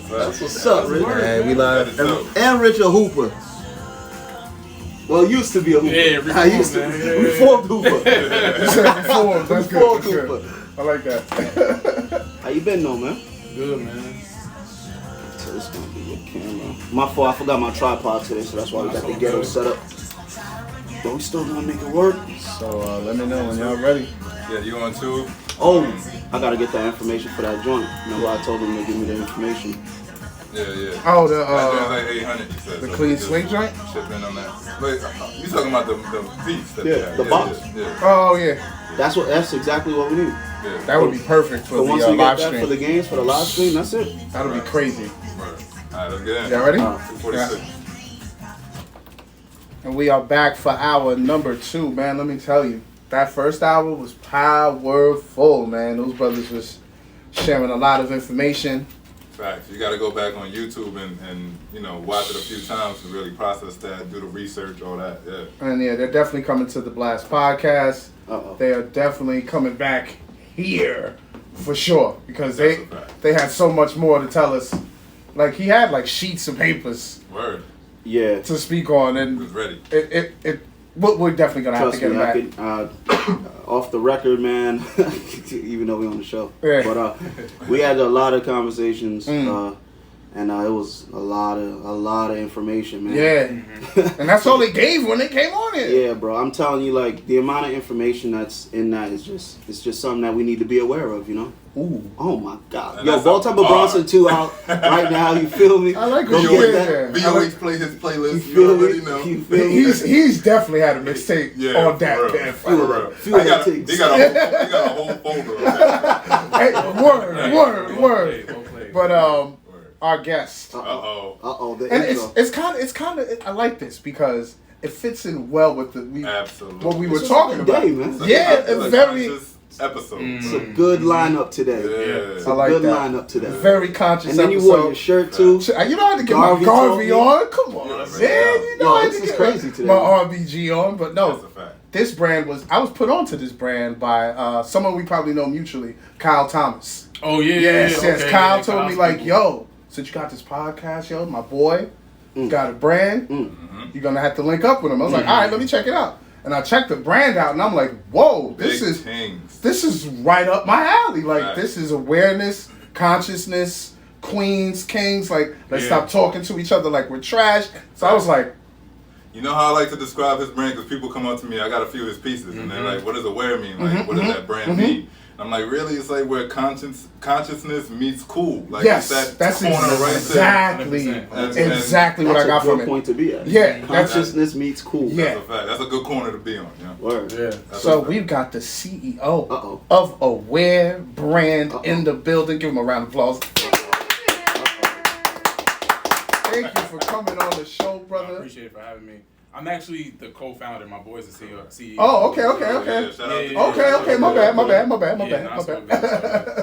That's what's up, Rich. Man, we live. And Rich a hooper. Well, used to be a hooper. Yeah, I used to reformed hooper. You said reformed. That's good. That's good. I like that. How you been, though, man? Good, man. So this gonna be your camera. My fault. I forgot my tripod today, so that's why we got the ghetto set up. But we still gonna make it work. So let me know when y'all ready. Yeah, you on tube? Oh, I gotta get that information for that joint. Remember, I told them to give me the information. Yeah. Oh, That like 800. You said, the so clean slate joint. Shipping on that. Wait, you talking about the piece? That Yeah, the box. Yeah. Oh yeah. That's exactly what we need. Yeah. That would be perfect for But the once we get live that stream. for the games, for the live stream, that's it. That'll be crazy. Right. Alright, let's get in. Y'all ready? 46. And we are back for hour number 2, man. Let me tell you, that first hour was powerful, man. Those brothers was sharing a lot of information. Facts. You got to go back on YouTube and you know, watch it a few times to really process that, do the research, all that. Yeah. And yeah, they're definitely coming to the Blast podcast. They are definitely coming back here for sure because they had so much more to tell us. Like he had like sheets of papers. Word. Yeah. To speak on, and It was ready. We're definitely gonna have to get him back. Off the record, man. Even though we're on the show, yeah. But we had a lot of conversations, and it was a lot of information, man. Yeah, and that's all they gave when they came on it. Yeah, bro. I'm telling you, like the amount of information that's in that is just something that we need to be aware of, you know. Ooh. Oh my God. And Yo, Baltimore Bronson 2 out right now. You feel me? I like Go what get you that. VOH play his playlist. You You feel already me? know. You feel me? He's definitely had a mixtape on that. Few of them. They got a whole folder of that. Hey, word. But our guest. The and intro. it's kind of I like this because it fits in well with what we were It's talking a about. day, man. Yeah, it's very. Episode. It's a good lineup today. Yeah. It's I a like good that. lineup today. Very conscious And then you episode. wore your shirt too. You know how to get Garvey my Garvey told me. on. Come on, man. You know how to this is get crazy today. my RBG on. But no, That's a fact. this brand I was put onto this brand by someone we probably know mutually, Kyle Thomas. Oh yeah. Yes. Okay, Kyle yeah, told me Kyle's like, cool. yo, since you got this podcast, yo, my boy got a brand. You're gonna have to link up with him. I was like, all right, let me check it out. And I checked the brand out, and I'm like, whoa, this is right up my alley. Like, this is awareness, consciousness, queens, kings. Like, let's stop talking to each other like we're trash. So I was like, you know how I like to describe his brand? Because people come up to me, I got a few of his pieces, and they're like, what does aware mean? Like, what does that brand mean? I'm like, really? It's like where consciousness meets cool. Like, yes, it's that that's corner exactly, right there. Exactly what I got from it. That's a good point to be at. Yeah. Consciousness meets cool. Yeah. That's a fact. That's a good corner to be on. Yeah. Word. Yeah. So we've got the CEO of Aware Brand in the building. Give him a round of applause. Thank you for coming on the show, brother. I appreciate it for having me. I'm actually the co-founder. My boy's the CEO. Oh, okay. Okay, my bad.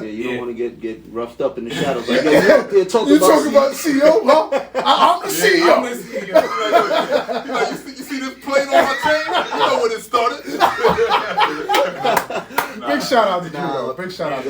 Yeah, you don't want to get roughed up in the shadows. Like, you talking about CEO? Huh? I'm the CEO. I'm the CEO. You see this plate on my chain? You know when it started. Big shout out to you, though. Big shout out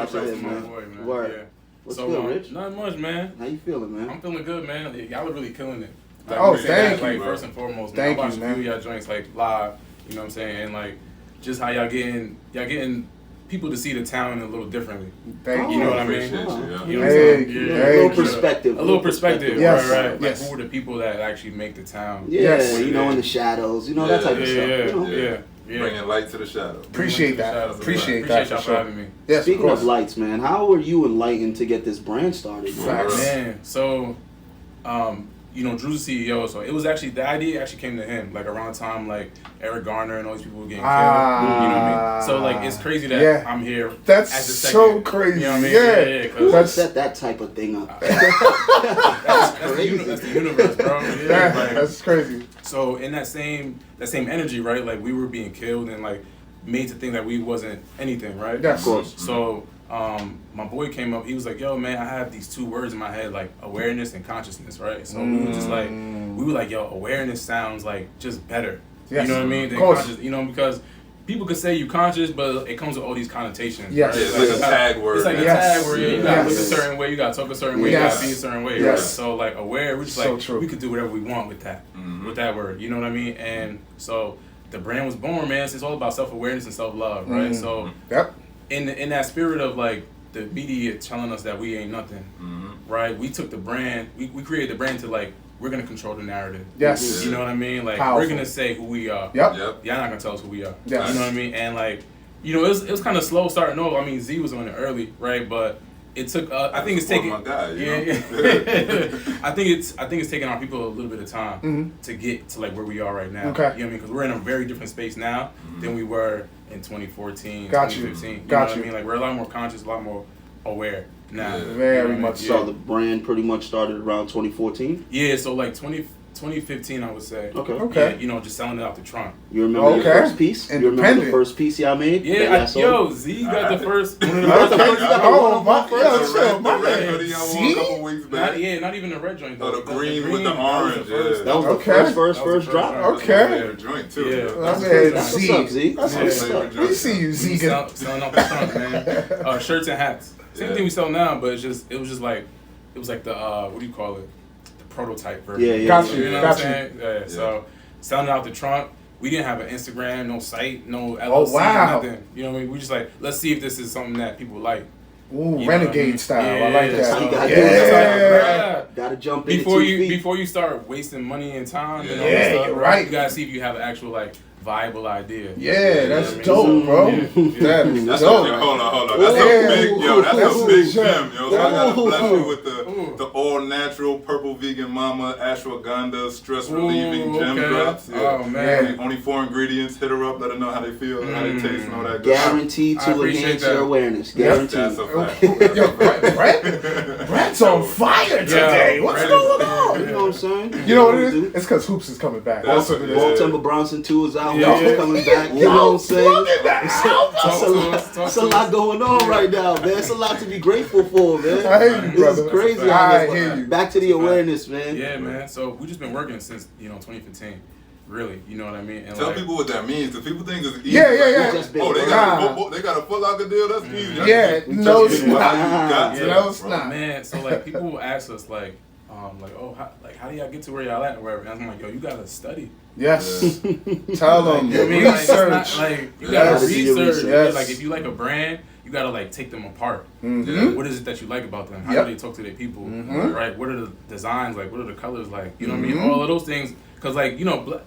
to him, my man. boy, man. Word. Yeah. What's So, good, Rich? Not much, man. How you feeling, man? I'm feeling good, man. Y'all are really killing it. Like, Oh, really, thank like, you, first and foremost, man. Thank I watched you, a few man. of y'all joints like live. You know what I'm saying? And like, just how y'all getting people to see the town a little differently. Thank You know you. what I mean? Appreciate you, yeah. You know what I'm saying? Thank you. Yeah. A little Thank you. perspective. A little perspective, Yes. right? Like, Yes. who are the people that actually make the town? Yeah, Yes. you know, in the shadows. You know, that type of stuff. You know? Yeah. Bringing light to the shadows. Appreciate that. Appreciate that y'all for for sure. having me. Yes, Speaking of of course. lights, man, how were you enlightened to get this brand started, man? Facts. Man, so, you know, Drew's the CEO, so it was actually, the idea actually came to him, like around the time, like, Eric Garner and all these people were getting killed, you know what I mean? So, like, it's crazy that I'm here That's as the so second, crazy. You know what I mean? Yeah. Who That's set that type of thing up? That's crazy. that's the universe, bro. Yeah, yeah, like, that's crazy. so, in that same energy, right, like, we were being killed and, like, made to think that we wasn't anything, right? Yes. Of course. So, my boy came up, he was like, yo, man, I have these two words in my head, like awareness and consciousness, right? So we were just like, yo, awareness sounds like just better. Yes. You know what I mean? Of course. You know, because people could say you conscious, but it comes with all these connotations. Yes. Right? It's like a tag word. It's like a tag word. You gotta look a certain way, you gotta talk a certain way, you gotta be a certain way. Right? So like aware, we're just like we could do whatever we want with that, with that word. You know what I mean? And so the brand was born, man. It's all about self-awareness and self-love, right? So in that spirit of like the media telling us that we ain't nothing, right? We took the brand, we created the brand to like, we're gonna control the narrative. Yes. You know what I mean? Like we're gonna say who we are. Y'all not gonna tell us who we are. Yes. You know what I mean? And like, you know, it was kind of slow starting off. I mean, Z was on it early, right? But it took. I think it's taking. My guy, you know? I think it's taking our people a little bit of time to get to like where we are right now. Okay. You know what I mean? Because we're in a very different space now than we were in 2014, Got 2015. you. You know Got what you. I mean? Like we're a lot more conscious, a lot more aware now. Very much So the brand pretty much started around 2014. Yeah, so like 2015, I would say. Okay. Yeah, you know, just selling it out the trunk. You remember your first piece? You remember the first piece y'all made? Yeah, Z got the first. One of the Okay. first. Oh, my The red hoodie I wore a couple weeks back. Not even the red joint. Oh, the green with the orange. That was the first drop. Okay. The joint too. Yeah. I mean, That's what's up, Z. That's what's up. We see you, Z. Selling out the trunk, man. Shirts and hats. Same thing we sell now, but it was like the what do you call it? The prototype version. Yeah. Got you. You know what I'm saying? Yeah. So selling out the trunk. We didn't have an Instagram, no site, no LLC, nothing. You know what I mean? We just like, let's see if this is something that people like. Ooh, renegade style. I like that. So you gotta gotta jump in before you start wasting money and time. And all that stuff, you're right. You gotta see if you have an actual like viable idea. Yeah, that's dope, bro. That is dope. Hold on. That's a big gem, yo. So I gotta bless you with the all natural purple vegan mama ashwagandha stress relieving gem drops. Yeah. Oh man. Only 4 ingredients. Hit her up, let her know how they feel, how they taste, and all that good stuff. Guaranteed to enhance your awareness. Guaranteed. That's a fact. Yo, Brett's on fire today. What's going on? You know what I'm saying? You know what it is? It's because Hoops is coming back. That's what it is. Baltimore Bronson 2 is out. Yeah. Hoops is coming back. You know what I'm saying? Talk It's a lot going on right now, man. It's a lot to be grateful for, man. I hear you, This brother. is crazy. I hear you. Back to the awareness, man. Yeah, man. So we just been working since 2015. Really, you know what I mean? And Tell people what that means. Because people think it's easy. Yeah. Oh, they got a Foot Locker deal? That's easy. Yeah, no, it's not. No, it's not. Man, so like people will ask us like, how do y'all get to where y'all at or whatever? And I'm like, yo, you gotta study. Yes. Tell them. You know what I mean? Research. Like you gotta research. Yes. Like if you like a brand, you gotta like take them apart. Mm-hmm. What is it that you like about them? How do they talk to their people? Right? What are the designs like? What are the colors like? You know what I mean? All of those things. Cause like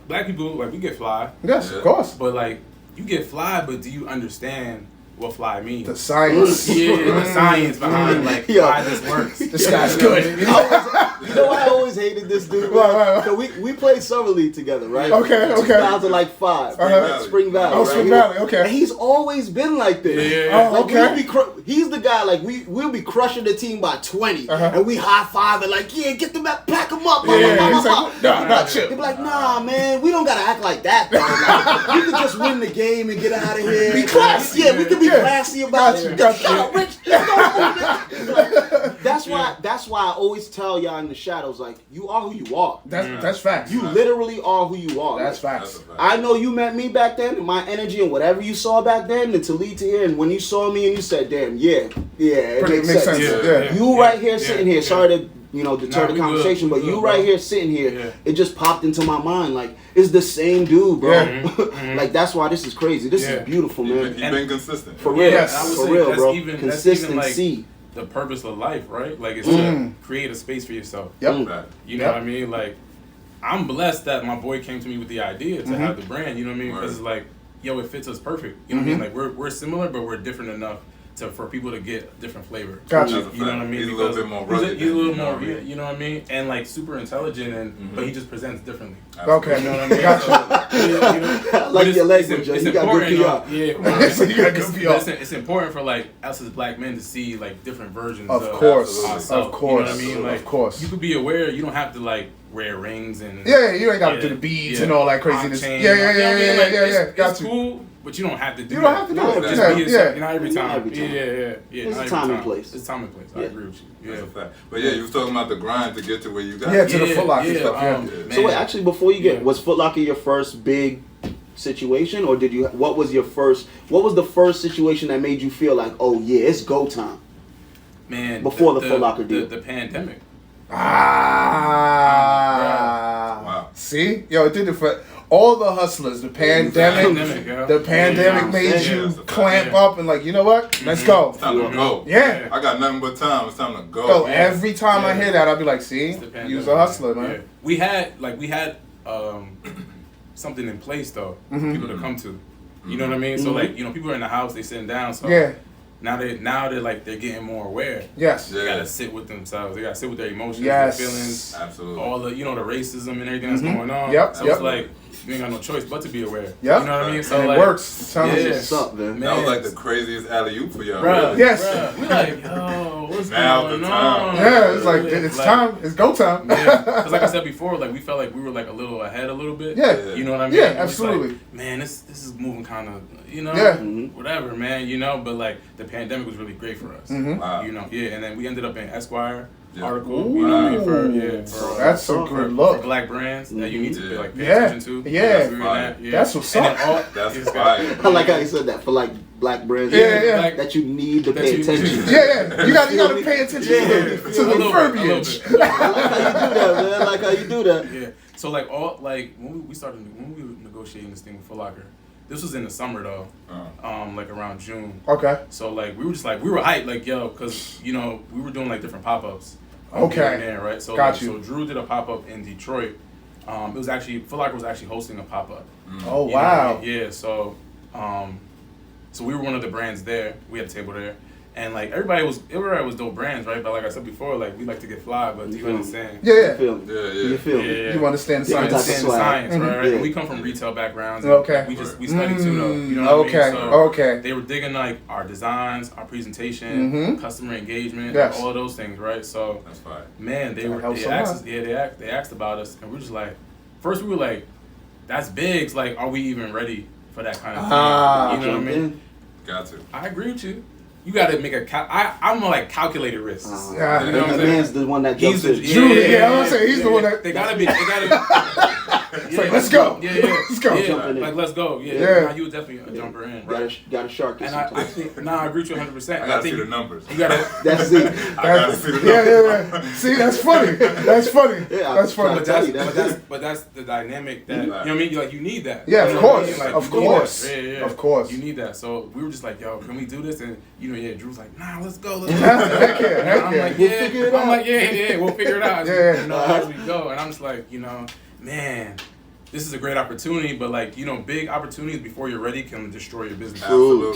black people like we get fly. Yes, of course. But like you get fly, but do you understand what fly means? The science. Yeah, the science behind like why this works. This guy's good. You know, I always hated this dude. Right. So we played summer league together, right? Okay. 2005, Spring Valley. Oh, right? Spring Valley. Okay. And he's always been like this. Yeah. Oh, okay. He's the guy. Like we'll be crushing the team by 20, and we high five and like, yeah, get them back, pack them up. He's like, nah, chill. They're like, nah, man, we don't gotta act like that. Like, we can just win the game and get out of here. Be classy. Yeah, we can be classy about it. Got you. Shut up, Rich. That's why I always tell y'all in the shadows, like, you are who you are. That's facts. You literally are who you are. That's facts. I know you met me back then, and my energy and whatever you saw back then, and to lead to here, and when you saw me and you said, damn, it makes sense. Yeah. You right here sitting here, sorry to deter the conversation, but you right here sitting here, it just popped into my mind, like, it's the same dude, bro. Like, that's why this is crazy. This is beautiful, man. You've been consistent. For real, Yes. for real, bro. That's Consistency. even, like, the purpose of life, right? Like, it's to create a space for yourself. Yep. You know what I mean? Like, I'm blessed that my boy came to me with the idea to have the brand, you know what I mean? Because it's like, yo, it fits us perfect. You know what I mean? Like, we're similar, but we're different enough for people to get different flavor. Gotcha. You know what I mean? He's a little bit more rugged. He's a little more, you know what I mean? And like super intelligent, but he just presents differently. Okay. You know what I mean? Gotcha. I like your language, it's you got good PR. Yeah, So you got good PR. It's important for like us as black men to see like different versions Of of course. ourselves. Of course. You know what I mean? Like, of course. you could be aware. You don't have to like wear rings and Yeah, you ain't got to do the beads and all that craziness. chain, Yeah. Got It's you. cool, but you don't have to do. You don't have to do it. Just be yourself. Not every time. Not every time. Yeah. There's not a every time and place. It's time and place. I agree with you. That's a fact. But yeah, you was talking about the grind to get to where you got. Yeah, to the Foot Locker stuff. Man. So wait, actually, before you get, was Foot Locker your first big situation, or did you? What was the first situation that made you feel like, oh yeah, it's go time? Man, before the Foot Locker deal, the pandemic. Wow. See, yo, it did it for all the hustlers. The pandemic made you clamp up and like, you know what? Let's go. It's time to go. Yeah. I got nothing but time. It's time to go. Yo, every time I hear that, I'll be like, see, you's a hustler, man. Yeah. We had something in place though, for people to come to. You know what I mean? So like, you know, people are in the house, they sitting down. So now they're like they're getting more aware. Yes. They gotta sit with themselves. They gotta sit with their emotions, yes. their feelings, absolutely. all the the racism and everything that's going on. Yep. So it's like you ain't got no choice but to be aware. Yep. You know what I mean? So and like, it works. What's up, man? That was like the craziest alley-oop for y'all. Bruh, really. Yes. Bruh. We like, yo, what's Now going the on? time. Yeah, it's like it's time. It's go time. Yeah, because like I said before, like we felt like we were like a little ahead a little bit. Yeah. You know what I mean? Yeah, It was absolutely. Like, man, this is moving kind of, whatever, man. But like the pandemic was really great for us. Wow. And then we ended up in Esquire article. Ooh. You know what I mean? For that's a good look. For black brands that you need to pay Yeah. attention to. Yeah. That's what's up. That's fire. I like how you said that for like black brands. Yeah. That you need to pay attention. Yeah. You gotta pay attention to the verbiage. I like how you do that. Yeah. So like when we were negotiating this thing with Foot Locker. This was in the summer though, like around June. Okay. So like we were hyped, like yo, cause we were doing like different pop-ups. Okay. There, right. So So Drew did a pop-up in Detroit. It was actually Foot Locker was actually hosting a pop-up. Oh wow. Yeah. So so we were one of the brands there. We had a table there. And like everybody was dope brands, right? But like I said before, like we like to get fly, but you understand? Yeah. You feel me? You understand the science. Understand the science, right? And we come from retail backgrounds. Okay. We study too, though. You know what I mean? So okay. They were digging like our designs, our presentation, customer engagement, all of those things, right? So that's fine. Man, they asked about us, and we're just like, first we were like, that's big. It's like, are we even ready for that kind of thing? You know what I mean? Got to. I agree with you. You gotta make I'm more like calculated risks. You know what I'm saying? Man's the one that jumps in. I'm gonna say he's the one that they gotta be. It's like, let's go. Let's go. Like, let's go. Nah, you were definitely a jumper in, right? Got a shark. And I think, I agree with you 100%. I gotta see the numbers. You gotta. That's it. I gotta see the numbers. Yeah. See, that's funny. That's funny. That's funny. But that's the dynamic that, you know what I mean? Like, you need that. Yeah, of course. Like, of course. Yeah. Of course. You need that. So we were just like, yo, can we do this? And, Drew's like, nah, let's go. Heck yeah. I'm like, we'll figure it out. I'm like, yeah, we'll figure it out. Yeah. As we go. And I'm just like, man, this is a great opportunity, but like, big opportunities before you're ready can destroy your business. True.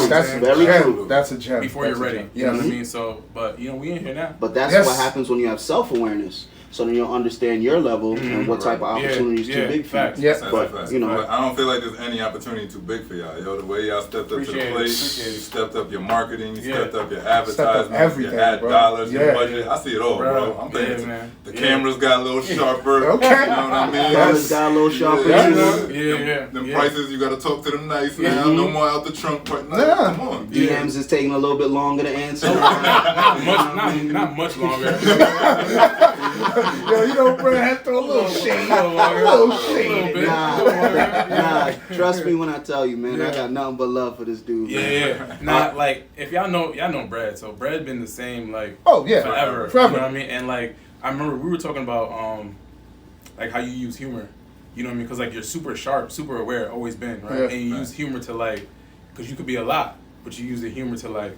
That's very true. That's a gem. Before you're ready. You know what I mean? So, but we in here now. But that's what happens when you have self-awareness. So then you'll understand your level and what type of opportunities too big for you. Yes, but I don't feel like there's any opportunity too big for y'all. Yo, the way y'all stepped up to the plate, you stepped up your marketing, you stepped up your advertisement, your ad dollars, your budget. I see it all, bro. I'm thinking the cameras got a little sharper. Okay. You know what I mean? Cameras got a little sharper. Them prices, you gotta talk to them nice now. No more out the trunk. Come on. DMs is taking a little bit longer to answer. Not much longer. Yo, Brad had to throw a little shade. Nah, trust me when I tell you, man. I got nothing but love for this dude. Yeah. Nah, like if y'all know Brad, so Brad been the same like forever. You know what I mean? And like I remember we were talking about like how you use humor. You know what I mean? Because like you're super sharp, super aware, always been, right? Yeah. And you use humor to like, because you could be a lot, but you use the humor to like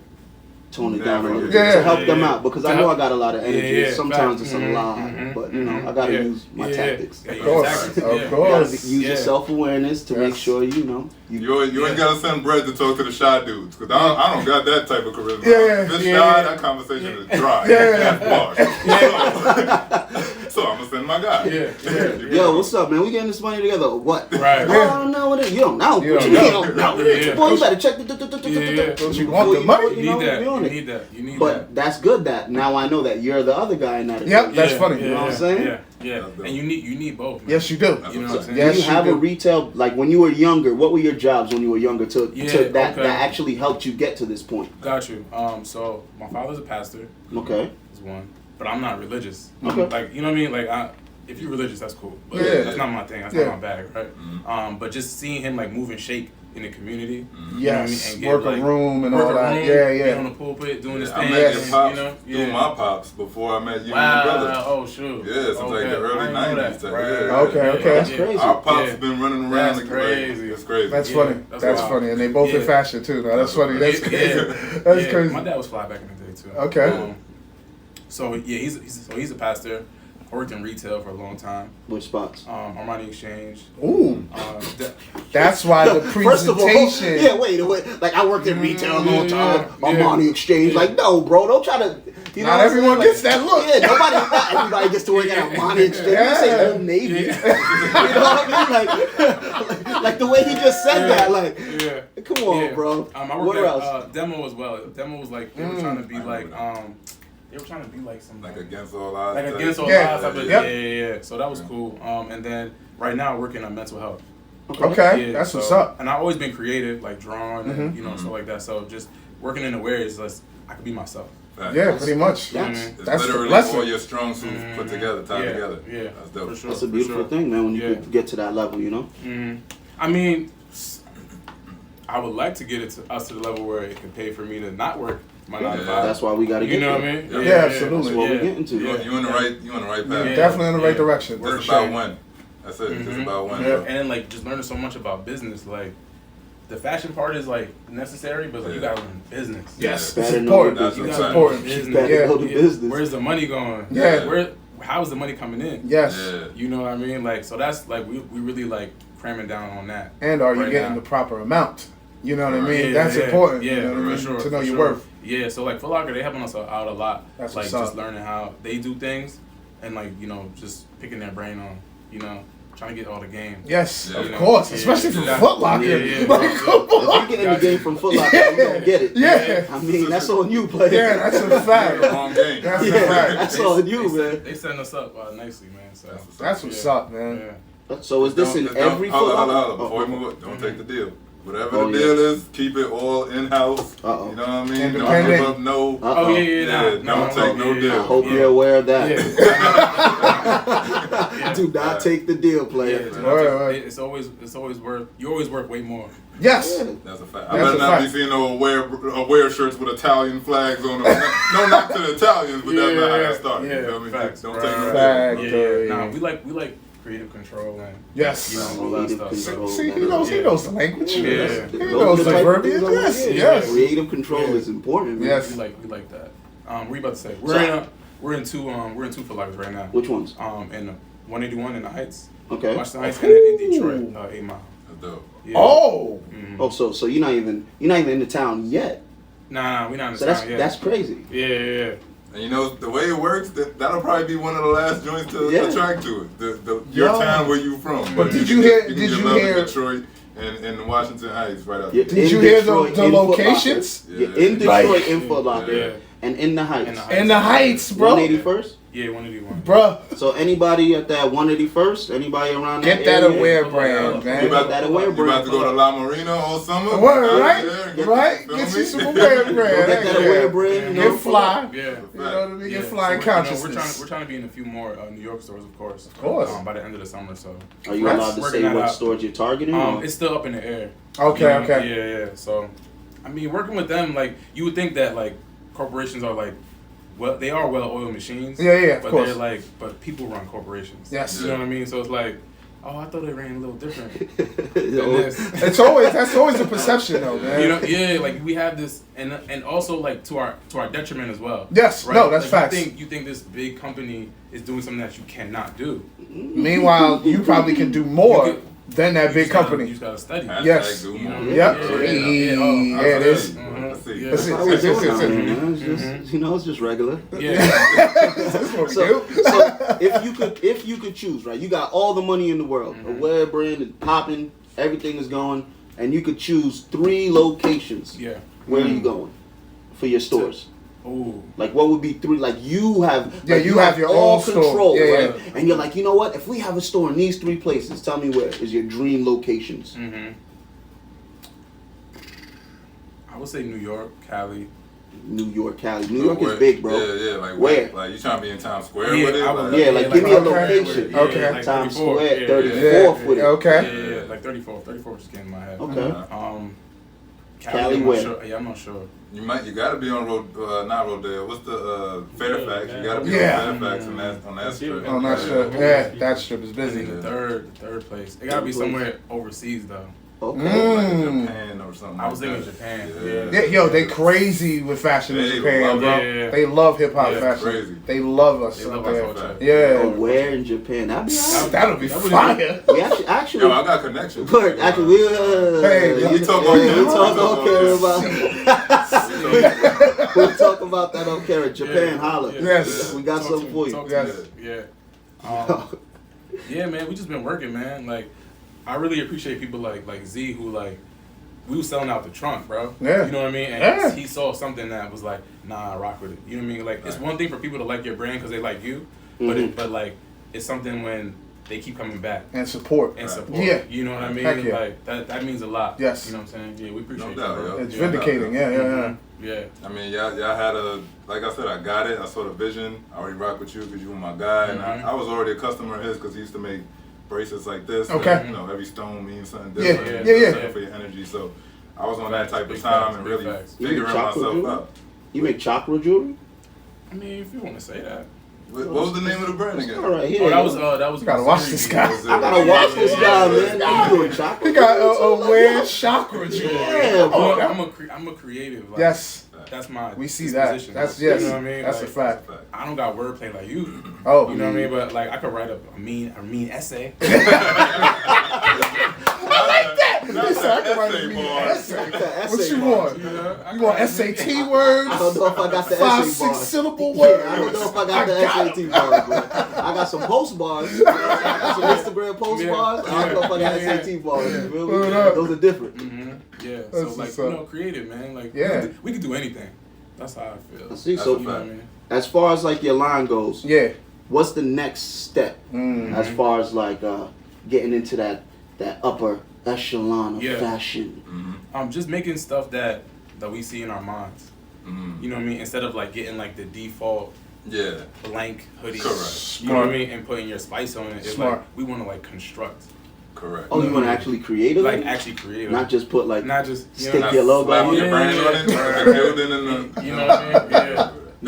tone it down a little bit to help them out, because I know I got a lot of energy. Sometimes it's a lot, but I gotta use my tactics. Of course. You gotta use your self-awareness to make sure you ain't gotta send Brad to talk to the shy dudes, because I don't got that type of charisma. This shy, that conversation is dry. So I'm gonna send my guy. Yo, what's up, man? We getting this money together or what? Right. I don't know what it is. You don't know. You don't know. Boy, you better check the. Don't you want the money? You need that. But that's good that now I know that you're the other guy in that. Yep, that's funny. You know what I'm saying? Yeah. And you need both. Man. Yes, you do. You know what I'm saying? Do you have a retail, like when you were younger, what were your jobs when you were younger that actually helped you get to this point? Got you. So my father's a pastor. Okay. Is one. But I'm not religious. Okay. Like, you know what I mean? Like if you're religious, that's cool. But that's not my thing. That's not my bag, right? But just seeing him like move and shake in the community. Yes, you know what I mean? And work a room and all that. Be on the pulpit doing his thing. I met your pops through my pops before I met you and your brother. Oh, shoot. Yeah, since like the early 90s. Okay. That's crazy. Our pops been running around. That's crazy. It's crazy. That's funny. That's funny. And they both in fashion too. No, that's funny. That's crazy. That's crazy. My dad was fly back in the day too. Okay. So yeah, he's a pastor. I worked in retail for a long time. Which spots? Armani Exchange. Ooh. That's why the presentation. First of all, wait. Like I worked in retail a long time. Armani Exchange. Like no, bro, don't try to. Not everyone gets that look. Yeah, not everybody gets to work at Armani Exchange. You say Old Navy. You know what I mean? Like the way he just said that. Like, come on, bro. I worked at Demo as well. Demo was like they were trying to be like They were trying to be like some like against all odds. Like against all odds. Yeah. So that was cool. And then right now working on mental health. Okay, that's what's up. And I've always been creative, like drawing and stuff like that. So just working in the ways, I could be myself. Yeah, pretty much. It's literally all your strong suits put together, tied together. Yeah, that's dope. For sure, that's a beautiful thing, man. When you get to that level, you know. I mean, I would like to get it to us to the level where it can pay for me to not work my 9 to 5. That's why we got to get. You know there. what I mean? Yeah, absolutely. That's what we're getting to. You in the right path. Definitely in the right direction. Just about when. That's it. Just about when. And then like just learning so much about business, like. The fashion part is like necessary, but like, you gotta learn business. Yes, it's important. That's important. Business. Where's the money going? Yeah. How's the money coming in? Yes. You know what I mean? Like, so that's like we really like cramming down on that. And are you getting the proper amount? You know what I mean? That's important. Yeah, you know what I mean? Sure, to know your worth. Yeah. So like Foot Locker, they helping us out a lot. That's like just learning how they do things, and like just picking their brain on trying to get all the game. Yes, of course. Especially from Foot Locker. Like, come on. If you get any game from Foot Locker, you don't get it. Yeah. I mean, that's on you, player. Yeah, that's a fact. Wrong game. That's a fact. That's on you, man. They setting us up nicely, man. So that's what's up, man. Yeah. So is this in every Foot Locker? Hold on. Before we move on, don't take the deal. Whatever the deal is, keep it all in-house. You know what I mean? Don't give up no. Don't take no deal. I hope you're aware of that. Do not take the deal, player. It's always worth. You always work way more. Yes. That's a fact. I better not be seeing no aware shirts with Italian flags on them. No, not to the Italians, but that's not how that started. You feel me? Facts, don't take no deal. Nah, we like creative control and all that stuff. See, he knows the language. He knows the verbiage. Yes. Creative control is important. Man. Yes, we like that. What are you about to say? We're in two Foot Lockers right now. Which ones? In 181 in the Heights. Okay. Washington Heights and in Detroit, 8 Mile. That's dope. Yeah. Oh. Oh, so you're not even in the town yet. Nah, we're not in the town yet. That's crazy. Yeah. And the way it works, that'll probably be one of the last joints to attract to it. Your town where you from. But did you hear? Detroit and Washington Heights right out there. Did you hear the locations? In Detroit, in Foot Locker, and in the Heights. In the Heights, bro. 181st. Yeah, 181. Bruh. So anybody at that 181st, anybody around that get that area, aware brand, man. You about to go to La Marina all summer? Right? Get you some aware brand. Get that aware brand. Get fly. Yeah. You know what I mean? Get fly and consciousness. We're trying to be in a few more New York stores, of course. By the end of the summer, so. Are you allowed to say what stores you're targeting? It's still up in the air. Okay. Yeah. So, I mean, working with them, like, you would think that, like, corporations are, like, well, they are well-oiled machines. Yeah, of but course. They're like, but people run corporations. Yes. You know what I mean? So it's like, oh, I thought they ran a little different than this. That's always a perception, though, man. Like we have this, and also like to our detriment as well. Yes. Right? No, that's facts. You think this big company is doing something that you cannot do. Meanwhile, you probably can do more than that big company. You just gotta study. Yes. Yep. Yeah, it is. It's just regular. Yeah. So if you could choose, right? You got all the money in the world. Aware brand is popping, everything is going, and you could choose 3 locations. Yeah. Where are you going for your stores? Ooh. Like what would be 3? Like you have. You have your own control, store. right? And you're like, you know what? If we have a store in these 3 places, tell me where is your dream locations? I would say New York, Cali, New York, Cali. New York is big, bro. Yeah, like where? Like you trying to be in Times Square with it? Like give me a location. Okay. Like Times Square, 34th with it. Okay. Yeah, like 34th. 34th just came in my head. Okay. Cali where? Sure. Yeah, I'm not sure. You gotta be on not Rodale. What's the Fairfax? You gotta be on Fairfax on that strip. On that strip, yeah, that strip is busy. The third place. It gotta be somewhere overseas though. Okay. Like Japan or something. I was thinking Japan. Yeah. Yo, they crazy with fashion in Japan, bro. Yeah. They love hip hop fashion. Crazy. They love us. They love us culture. Yeah. Where in Japan? That'll be fire. We actually. Yo, I got connections. But actually, we talk about that on camera. Japan, holla. Yes. We got something for you. Yeah, man. We just been working, man. Like. I really appreciate people like Z who like we was selling out the trunk, bro. Yeah. You know what I mean? And he saw something that was like, nah, I rock with it. You know what I mean? Like it's one thing for people to like your brand because they like you, but like it's something when they keep coming back and support. Yeah. You know what I mean? Yeah. Like that means a lot. Yes. You know what I'm saying? Yeah, we appreciate it. Bro. It's vindicating. Yeah. I mean, y'all had like I said, I got it. I saw the vision. I already rock with you because you were my guy, and I was already a customer of his because he used to make bracelets like this. Okay. And, every stone means something different. Yeah. For your energy. So I was on that type of time and really figuring myself out. You make chakra jewelry? I mean, if you want to say that. What was the name of the brand again? All right, that was. You gotta watch this guy. I gotta watch this guy, man. You doing chakra? He got a weird chakra jewelry. Yeah, bro. I'm a creative. Like, yes. That's my. We see that. That's You know what I mean? That's like, a fact. I don't got wordplay like you. Oh, you know what I mean? But like, I could write up a mean essay. I like that. Listen, I can write a mean essay. What you want? You want SAT words? I don't know if I got the 5-6 syllable words. I don't know if I got the SAT bars, bro. I got some post bars. I got some Instagram post bars. I don't know if I got SAT bars. You feel me? Those are different. Yeah. So like creative, man. Like we could do anything. That's how I feel. I see. So as far as like your line goes, what's the next step as far as like getting into that upper echelon of fashion? Just making stuff that we see in our minds. You know what I mean? Instead of like getting like the default blank hoodie. Correct. You know what I mean? And putting your spice on it. It's like we want to like construct. Correct. Oh, you want to actually create it? Like actually create it. Not just put like stick your logo on it. Your brand on it. You know what I mean? I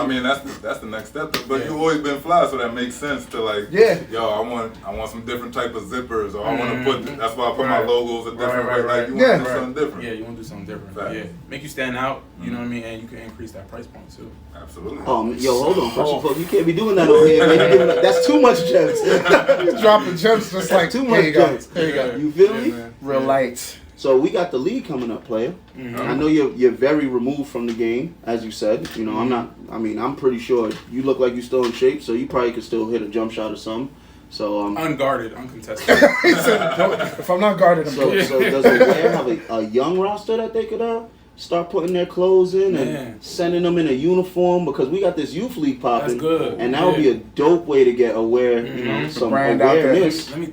mean, that's the next step. But you've always been fly, so that makes sense to like, yo, I want some different type of zippers, or I want to put. That's why I put my logos a different way. Like you want to do something different. Yeah, you want to do something different. Yeah, make you stand out. You know what I mean, and you can increase that price point too. Absolutely. Yo, hold on. First of all, you can't be doing that on here, man. That's too much gems. You're dropping gems just like too much gems. There you go. You feel me? Real light. So we got the league coming up, player. I know you're very removed from the game, as you said. You know, I'm pretty sure you look like you're still in shape, so you probably could still hit a jump shot or something. So unguarded, uncontested. If I'm not guarded, I'm so does the Ware have a young roster that they could start putting their clothes in and sending them in a uniform? Because we got this youth league popping, and that would be a dope way to get some awareness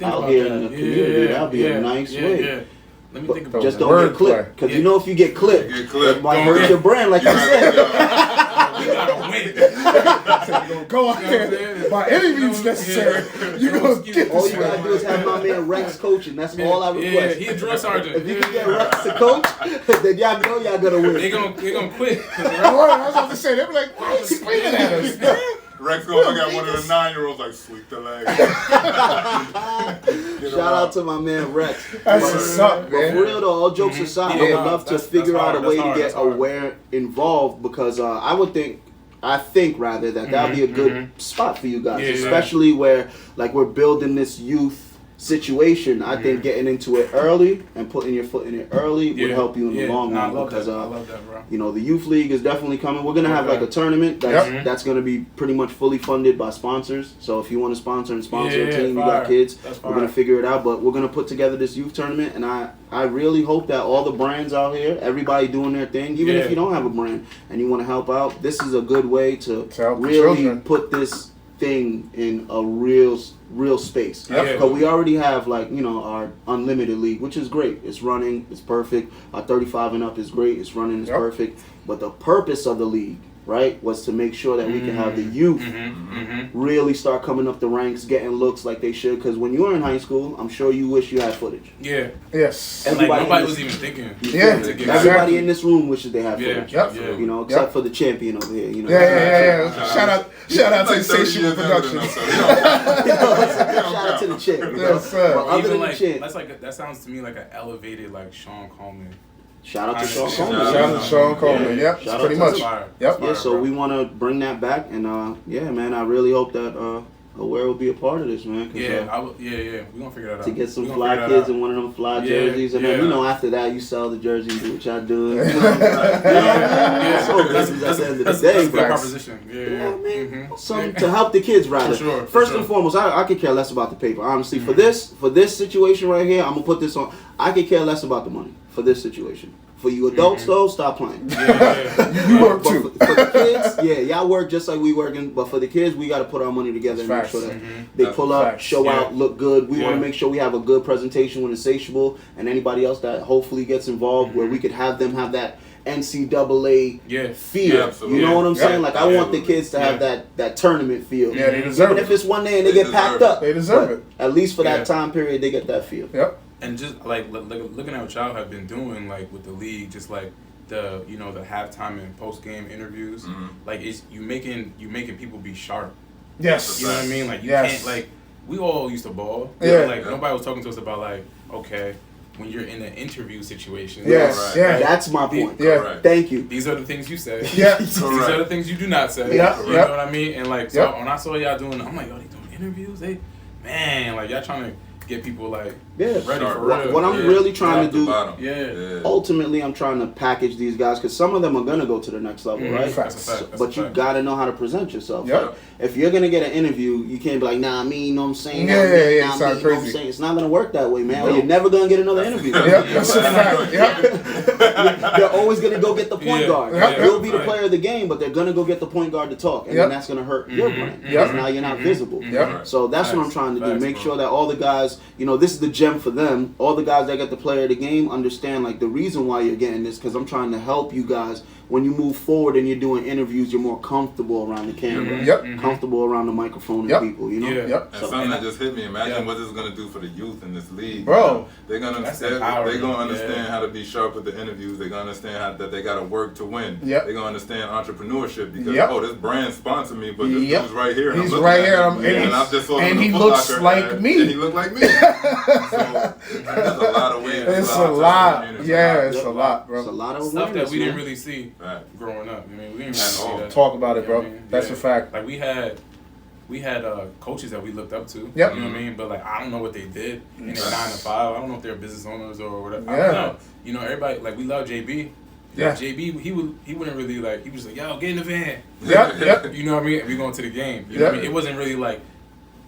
out here in the community. That would be a nice way. Let me think about just don't get clipped, because you know if you get clipped, it might hurt your brand, like you said. You gotta win. You're gonna go out there by any means necessary. You're gonna get all you gotta do is have my man Rex coaching. That's all I request. Yeah, he a drill sergeant. If you can get Rex to coach, then y'all know y'all gonna win. They gonna quit. I was about to say, they be like, why are you screaming at us? Rex gonna look at one of the 9-year-olds like, sweep the leg. Shout out to my man Rex. That's what's up, man. For real though, all jokes aside, I would love to figure out a way to get Aware involved, because I think that would be a good spot for you guys, especially where like we're building this youth situation. I think getting into it early and putting your foot in it early would help you in the long run, because I love that, bro. You know, the youth league is definitely coming. We're gonna have like a tournament that's gonna be pretty much fully funded by sponsors. So if you want to sponsor a team, you got kids, we're gonna figure it out. But we're gonna put together this youth tournament, and I really hope that all the brands out here, everybody doing their thing, even if you don't have a brand and you want to help out, this is a good way to really put this thing in a real space. But we already have like, you know, our unlimited league, which is great. It's running, it's perfect. Our 35 and up is great. It's running, it's perfect. But the purpose of the league, right, was to make sure that we can have the youth really start coming up the ranks, getting looks like they should. Because when you were in high school, I'm sure you wish you had footage. Yeah. Yes. Everybody like, nobody was even thinking. Everybody in this room wishes they had footage. You know, except for the champion over here. You know. Shout out to Insatiable Productions. Shout out to the champ. Yes, sir. Other than like, the champ, that's like that sounds to me like an elevated like Sean Coleman. Shout out to Sean Coleman. Shout out to Sean Coleman. Yep, pretty much. Yep. Yeah, so we want to bring that back, and yeah, man, I really hope that Aware will be a part of this, man. Yeah, we're gonna figure that out. To get some fly kids in one of them fly jerseys, and then, you know, after that, you sell the jersey and do what y'all do. That's the end of the day. That's a good proposition. Man. Something to help the kids, rather. First and foremost, I could care less about the paper. Honestly, for this situation right here, I'm gonna put this on. I could care less about the money for this situation. For you adults, though, stop playing. You work too. For the kids, y'all work just like we working. But for the kids, we got to put our money together and make sure that they pull up, show out, look good. We want to make sure we have a good presentation with Insatiable and anybody else that hopefully gets involved, where we could have them have that NCAA feel. You know what I'm saying? Like, I want the kids to have that tournament feel. Yeah, they deserve it. Even if it's one day and they get packed up. They deserve it. At least for that time period, they get that feel. Yep. And just like looking at what y'all have been doing, like with the league, just like the the halftime and post game interviews, like you making people be sharp. Yes. You know what I mean? Like you can't like we all used to ball. Like nobody was talking to us about like, okay, when you're in an interview situation. That's my point. Thank you. These are the things you say. These are the things you do not say. You know what I mean? And like so when I saw y'all doing, I'm like, oh, they doing interviews? Like y'all trying to get people like ready for real. What I'm really trying to do, ultimately, I'm trying to package these guys, because some of them are gonna go to the next level, right? But you gotta know how to present yourself. Right? If you're gonna get an interview, you can't be like, nah, me, you know what I'm saying? It's not crazy. It's not gonna work that way, man. Or you're never gonna get another interview. That's a fact. They're always gonna go get the point guard. You'll be the player of the game, but they're gonna go get the point guard to talk, and then that's gonna hurt your brand, because now you're not visible. So that's what I'm trying to do. Make sure that all the guys, this is the gem for them. All the guys that get the player of the game understand, like, the reason why you're getting this, because I'm trying to help you guys. When you move forward and you're doing interviews, you're more comfortable around the camera, comfortable around the microphone and people, you know? And something that just hit me, imagine what this is going to do for the youth in this league. Bro. They're going to understand how to be sharp with the interviews. They're going to understand that they got to work to win. They're going to understand entrepreneurship, because, this brand sponsored me, but this dude's right here. And he's right here. And I just saw him and in he the looks Foot like Locker me. And he looked like me. So there's a lot of ways. It's a lot. It's a lot, bro. It's a lot of stuff that we didn't really see growing up. I mean, we didn't really see that. Talk about it, bro. That's a fact. Like we had coaches that we looked up to. Yep. You know what I mean? But like, I don't know what they did in their 9 to 5. I don't know if they're business owners or whatever. I don't know. Everybody, like, we love JB. Yeah. JB, he wouldn't really like. He was like, yo, get in the van. Yep. You know what I mean? And we going to the game. You know what I mean? It wasn't really like.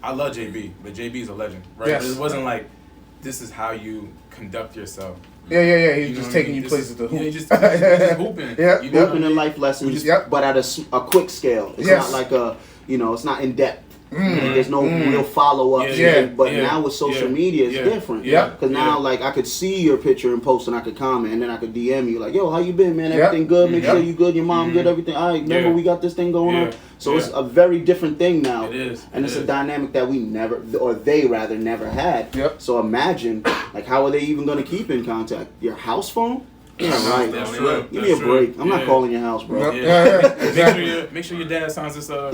I love JB, but JB's a legend, right? Yes. It wasn't like, this is how you conduct yourself. Yeah. He's just taking you places to hoop. He's just hooping. Hooping and life lessons, but at a quick scale. It's not like it's not in depth. There's no real follow-up. But now with social media, it's different. Because now, like, I could see your picture and post, and I could comment, and then I could DM you, like, yo, how you been, man? Everything good? Make sure you good. Your mom good? Everything? All right, remember we got this thing going on? So it's a very different thing now. It is. And it's a dynamic that we never, or they rather never had. So imagine, like, how are they even going to keep in contact? Your house phone? Yeah, right. That's true. Give me a break. I'm not calling your house, bro. Make sure your dad signs this that's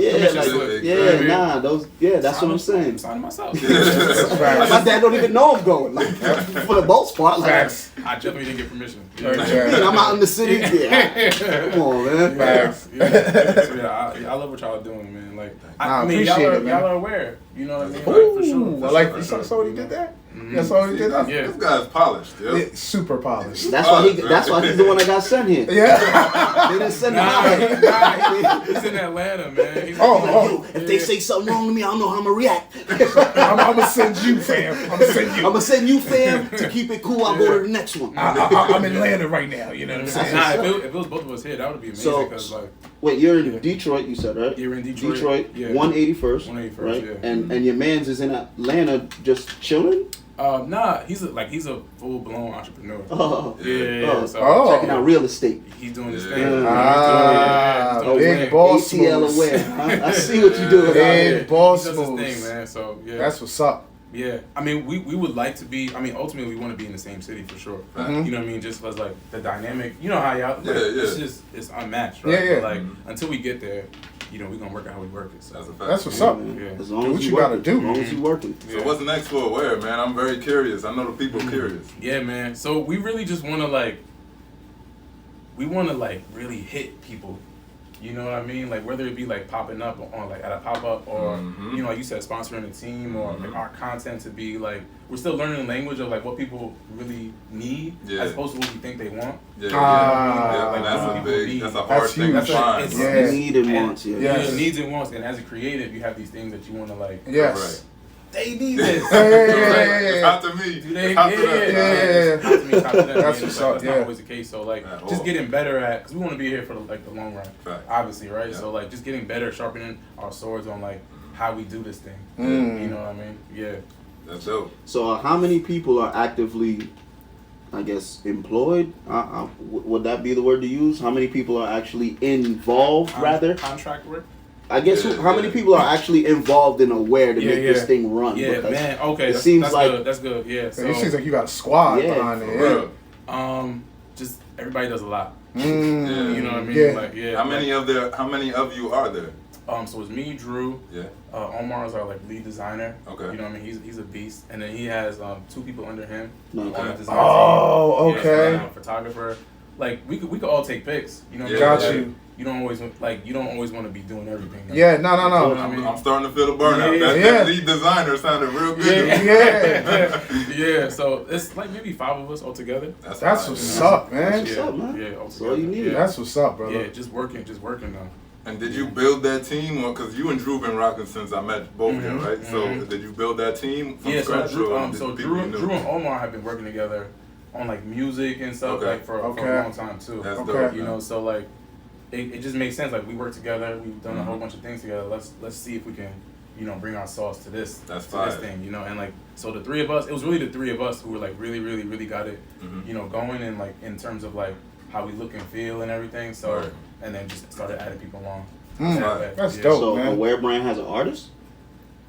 what I'm saying. I'm signing myself. My dad don't even know I'm going. Like, for the most part, like, I definitely didn't get permission. I'm out in the city. Come on, man. I love what y'all are doing, man. Like, I mean, y'all are aware. You know what I mean? Ooh, for sure. I like you saw what he did there. That's all he did. This guy's polished. Super polished. That's why he's the one that got sent here. Yeah. They didn't send him out. He's in Atlanta, man. If they say something wrong to me, I don't know how I'm gonna react. I'm gonna send you, fam. I'm gonna send you, fam. To keep it cool, I'll go to the next one. I'm in Atlanta right now. You know what I'm saying? If it was both of us here, that would be amazing. Because Wait, you're in Detroit, you said, right? You're in Detroit. Detroit, yeah. 181st. 181st, right? yeah. And your man's is in Atlanta just chilling? Nah, he's a full blown entrepreneur. So checking out real estate. He's doing his thing. Big boss ATL aware. Huh? I see what you're doing. Big boss moves. He does his thing, man. So yeah, that's what's up. Yeah, I mean, we would like to be. I mean, ultimately, we want to be in the same city for sure. You know what I mean? Just because like the dynamic, you know how y'all. Like, it's unmatched, right? Yeah. But, like until we get there, you know, we're gonna work out how we work it. So that's what's up. Man. Yeah. As long as you gotta do. As long as you working. So what's next for Aware, man? I'm very curious. I know the people curious. Yeah, man. So we really just want to really hit people. You know what I mean? Like whether it be like popping up on like at a pop up or you know like you said sponsoring a team or like our content to be like we're still learning the language of like what people really need as opposed to what we think they want. Like that's a hard thing to find. It's need and wants. Needs and wants, and as a creative, you have these things that you want to like. They need this. It's not to me. It's not to them. That's what's up. That's not always the case. So like, just getting better at, because we want to be here for like the long run, obviously, right? So like, just getting better, sharpening our swords on like how we do this thing. You know what I mean? Yeah. That's dope. So how many people are actively, I guess, employed? Would that be the word to use? How many people are actually involved? Rather, contract work. I guess how many people are actually involved in Aware to make this thing run? Yeah, man. Okay, it seems like that's good. Yeah, so it seems like you got a squad behind it. Just everybody does a lot. You know what I mean? Like, How many of you are there? So it's me, Drew. Yeah. Omar is our like lead designer. Okay. You know what I mean? He's a beast, and then he has 2 people under him on the design team. Okay. Yeah, photographer. Like we could all take pics. You know. Got you. You don't always want to be doing everything. No. You know what I mean? I'm starting to feel the burnout. That lead designer sounded real good. Yeah. So it's like maybe 5 of us all together. That's what's up, man. That's what's up, man. Yeah, that's all you need. That's what's up, brother. Yeah, just working though. And did you build that team, or because you and Drew been rocking since I met both of you, right? So did you build that team from scratch? Drew and Omar have been working together on like music and stuff like for a long time too. That's dope. You know, so like it just makes sense. Like we work together, we've done a whole bunch of things together. Let's see if we can, you know, bring our sauce to this this thing, you know. And like so the 3 of us, it was really the 3 of us who were like really got it, you know, going and like in terms of like how we look and feel and everything. So and then just started adding people along. That's dope, so man. Aware Brand has an artist?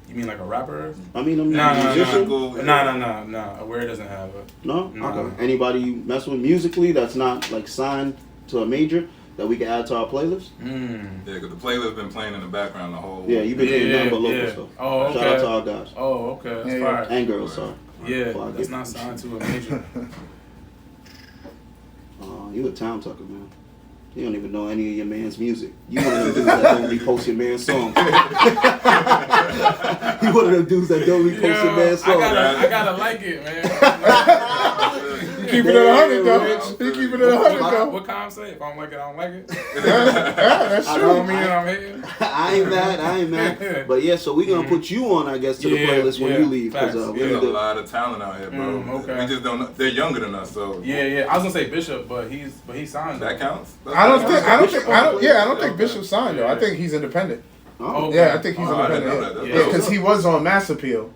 You mean like a rapper? I mean, a musician? No. Aware doesn't have a... No? Okay. Anybody you mess with musically that's not like signed to a major that we can add to our playlist? Yeah, because the playlist been playing in the background the whole... Yeah, you've been hearing nothing but local stuff. Oh, okay. Shout out to our guys. Oh, okay. That's fire. And girls, sorry. Yeah, that's not signed to a major. You a town tucker, man. You don't even know any of your man's music. You one of them dudes that don't repost your man's songs. You one of them dudes that don't repost your man's songs. I gotta like it, man. You keep it at 100 though. You keep it at 100 though. What Kyle say? If I don't like it, I don't like it. That's true. I don't mean I'm hating. I ain't mad. But yeah, so we're gonna put you on, I guess, to the playlist when you leave. There's a lot of talent out here, bro. Okay. We just don't know. They're younger than us, so. Yeah. I was gonna say Bishop, but he's signed. That counts. I don't think Bishop's signed though. I think he's independent. Oh, yeah, I think he's independent. Yeah, because he was on Mass Appeal,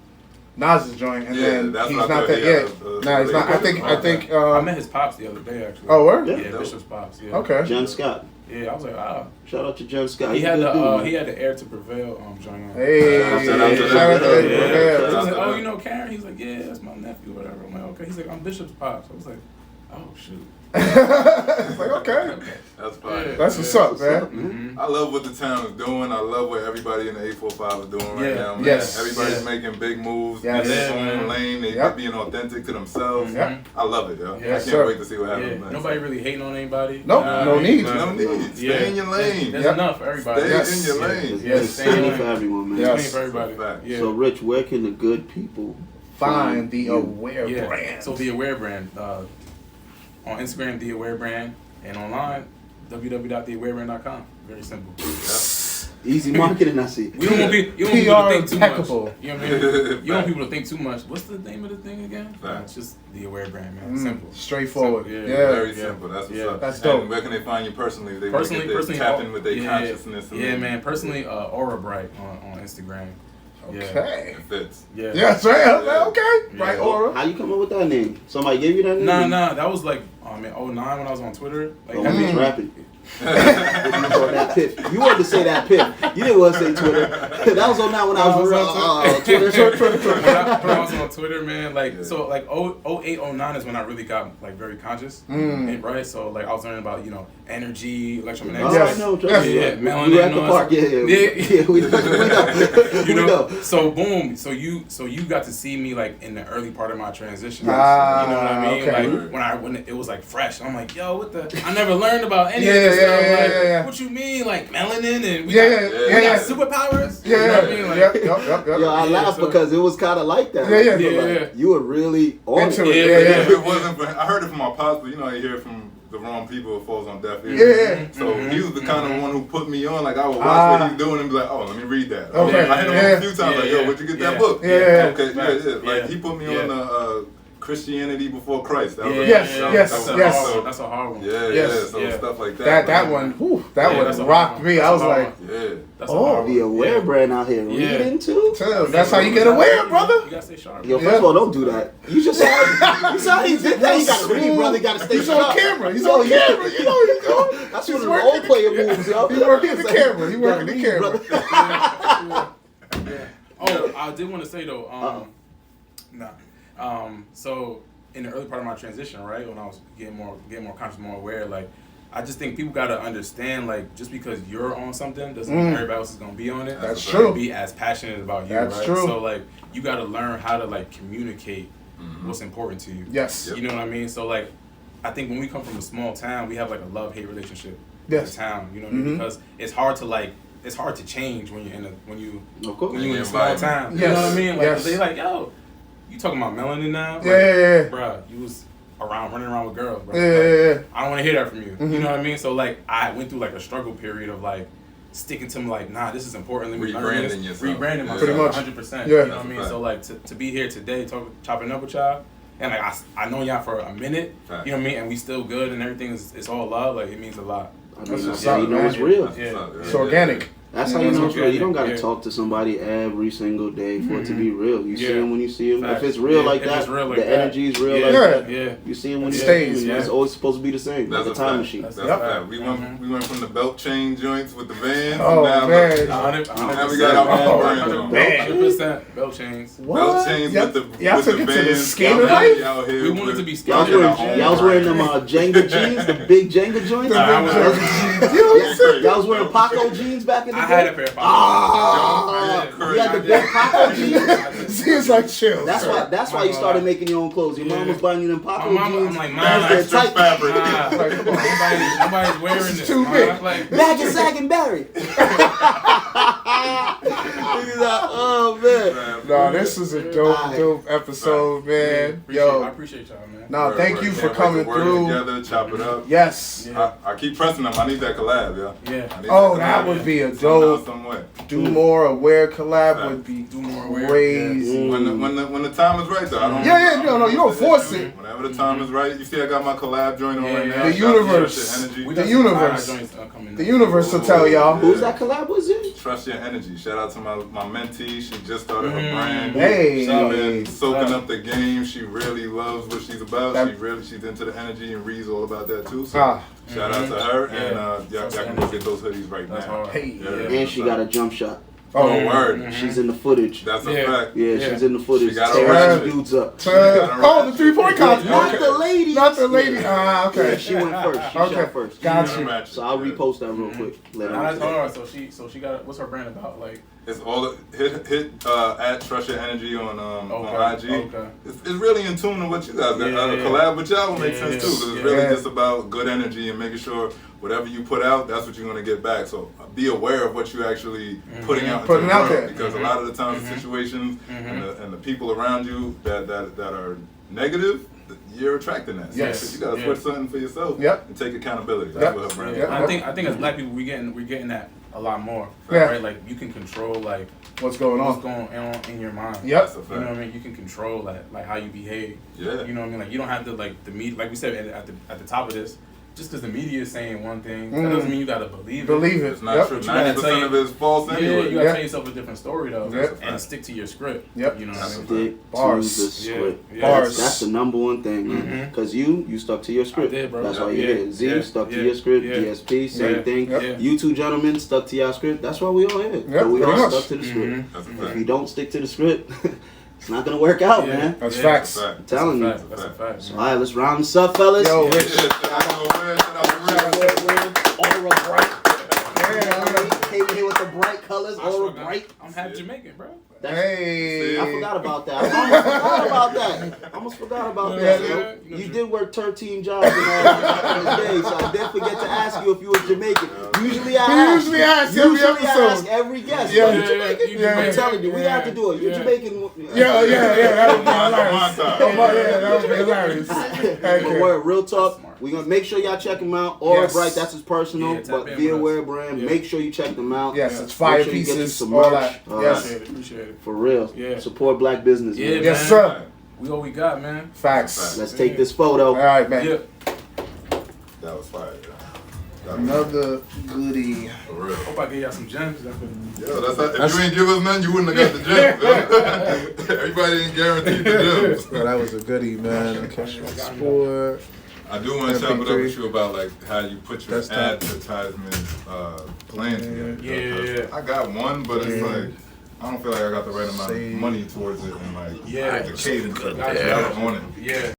Nas's joint, and then he's not that. No, he's not. I think. I met his pops the other day actually. Oh, where? Yeah, Bishop's pops. Yeah. Okay. Jen Scott. Yeah, I was like, Shout out to Jen Scott. He had the Air to Prevail joint on. Hey, shout out to Prevail. I was like, oh, you know Karen? He's like, yeah, that's my nephew, whatever. I'm like, okay. He's like, I'm Bishop's pops. I was like, oh shoot. It's like, okay. That's fine. That's what's up, man. I love what the town is doing. I love what everybody in the 845 is doing right now, man. Everybody's making big moves in their own lane. They're being authentic to themselves. I love it, yo. I can't wait to see what happens, man. Nobody really hating on anybody. Nope, no need. No need. Stay in your lane. There's enough for everybody. Stay in your lane. There's plenty for everyone, man. There's plenty for everybody. So, Rich, where can the good people find the Aware brand? So, the Aware brand. On Instagram, The Aware Brand, and online, www.theawarebrand.com. Very simple. Easy marketing, I see. You don't want people to think too much. You know what I mean? You don't want people to think too much. What's the name of the thing again? It's just the Aware brand, man. Simple. Straightforward. Simple. Very simple. That's what's up. That's dope. And where can they find you personally? They personally tap in with their consciousness. Yeah, man. Personally, Aura Bright on Instagram. Okay. It fits. Yeah, that's right. Okay. Right, Aura. How you come up with that name? Somebody gave you that name? Nah. That was like, 09 when I was on Twitter. Like, that means rapping. That pip. You wanted to say that pip. You didn't want to say Twitter. That was 09 when I was on Twitter. When I was on Twitter, man. Like so, like 08, 09 is when I really got like very conscious, right? So like I was learning about energy, electromagnetic. Yes. Melanin. We were at the park. Yeah. We know. So boom. So you got to see me like in the early part of my transition. You know what I mean? Okay. Like when it was like fresh. I'm like, yo, what the? I never learned about any of this stuff. Like, what you mean, like melanin and we got superpowers? Yeah. You know what I mean? Like, Yep. I laughed because it was kind of like that. Yeah. You were really on it. If it wasn't for, I heard it from my pops, but you hear it from the wrong people, it falls on deaf ears. So he was the kind of one who put me on. Like I would watch what he's doing and be like, oh, let me read that. Okay. I hit him a few times like, yo, where'd you get that book? Okay. Like he put me on the Christianity before Christ. That was That's a hard one. So stuff like that. That one rocked me. I was like, the Aware brand out here reading too. That's how you get aware, brother. You gotta stay sharp. Yo, first of all, don't do that. You just saw he did that. You gotta read, brother. You gotta stay sharp. He's on camera. You know what he's doing. That's one of the old player moves, yo. He's working the camera. Oh, I did want to say though, so in the early part of my transition, right, when I was getting more conscious, more aware, like I just think people gotta understand, like just because you're on something doesn't mean everybody else is gonna be on it. That's true. Be as passionate about you, That's right? true. So like you gotta learn how to like communicate what's important to you. Yes. You know what I mean? So like I think when we come from a small town, we have like a love-hate relationship yes. with the town. You know what I mean? Because it's hard to change when you're in a small town. Yes. You know what I mean? Like yes. they like, yo, you talking about melanin now? Like, yeah. Bruh, you was running around with girls, bro. Yeah. I don't want to hear that from you. You know what I mean? So like I went through like a struggle period of like sticking to like, nah, this is important. Let me rebranding yourself. Rebranding myself. Pretty much. 100%. Yeah. You know what I mean? So like to be here today, chopping up with y'all, and like I know y'all for a minute. Fact. You know what I mean? And we still good and everything it's all love. Like it means a lot. That's how you know it's real. It's organic. That's how you know it's real. You don't gotta talk to somebody every single day for it to be real. You see them when you see them. If it's real like that, the energy is real like that. Yeah. You see them when you see them. It's always supposed to be the same. That's like a time machine. That's a fact. We went from the belt chain joints with the vans. Oh now man. Now we got our own brand on. 100% belt chains. What? Belt chains with the vans. Skater life? We wanted to be skater. Y'all was wearing them Jenga jeans, the big Jenga joints. Y'all was wearing Paco jeans back in the day. I had a pair of Paco. You had the big Paco jeans. Seems like chill. That's why you started making your own clothes. Your mom was buying you them Paco jeans. I'm like, that's their type fabric. Come on, nobody's wearing this. Too big. Like, Back in Sag and Barry. Oh man. No, this is a dope episode, man. I appreciate y'all, man. No, thank you for coming through. Together, chop it up. Yes. I keep pressing them. I need that collab, yeah. That would be a dope. Do More Aware collab would be crazy. When the time is right, though. I don't. No, you don't force it. Whenever the time is right, you see, I got my collab joint on right now. The universe. The universe will tell y'all. Who's that collab with? Trust Your Energy. Shout out to my mentee. She just started her brand. Hey. She's been soaking up the game. She really loves what she's about. She's into the energy and reads all about that too. So shout out to her, and y'all can go get those hoodies right now. And she got a jump shot. Oh, word. She's in the footage. That's a fact. Yeah, she's in the footage. She got tearing dudes up. The 3-point contest. Not the lady. Not the lady. Okay. Yeah, she went first. She shot first. Gotcha. So I'll repost that real quick later. That's hard. So she got. What's her brand about? Like. It's all hit at Trust Your Energy on IG. Okay. It's really in tune to what you guys got. A collab with y'all will make sense too, because it's really just about good energy and making sure whatever you put out, that's what you're gonna get back. So be aware of what you're actually putting out into the world, because a lot of the times the situations and the people around you that are negative, you're attracting that. So you gotta switch something for yourself and take accountability. That's what her brand is. I think as black people we getting that a lot more. Yeah. Right? Like you can control like what's going on in your mind. Yep. You know what I mean? You can control that, like how you behave. Yeah. You know what I mean? Like you don't have to like the media, like we said at the top of this. Just because the media is saying one thing, that doesn't mean you gotta believe it. It's not true. 90% of it is false anyway. Yeah, you gotta tell yourself a different story though, and stick to your script. Yep. You know what I mean? Stick to the script. Bars. That's the number one thing, man. Because you stuck to your script. I did, bro. That's why you did. Z stuck to your script. DSP, same thing. You two gentlemen stuck to your script. That's why we all here. Yep. We all stuck to the script. If you don't stick to the script, it's not gonna work out, man. That's facts. I'm telling you. That's a fact. So, all right, let's round this up, fellas. Yo, Rich. Aura bright. Came here with the bright colors. Aura bright. I'm half Jamaican, bro. Hey. I forgot about that. I almost forgot about that. Yeah. You did work 13 jobs in the day, so I did forget to ask you if you were Jamaican. Usually I ask every guest. Yeah. You Jamaican? I'm telling you, we have to do it. You Jamaican? Yeah. That would be hilarious. But word, real talk. We're going to make sure y'all check him out. Aura Bright, that's his personal, but Be Aware brand. Make sure you check them out. Yes, it's fire sure pieces, some all merch. that. Yes. Appreciate it. For real. Yeah. Support black business, man. Yeah, Yes, man. sir. We all we got, man. Facts. Let's take this photo. All right, man. Yeah. That was fire. Another goodie. For real. Hope I gave y'all some gems. Yo, if you ain't give us none, you wouldn't have got the gems. Everybody ain't guaranteed the gems. Well, that was a goodie, man. Sport. I do want to chop it up with you about like how you put your advertisement plan together. Yeah. I got one, but it's like I don't feel like I got the right amount of money towards it and like the cadence on it. Yeah.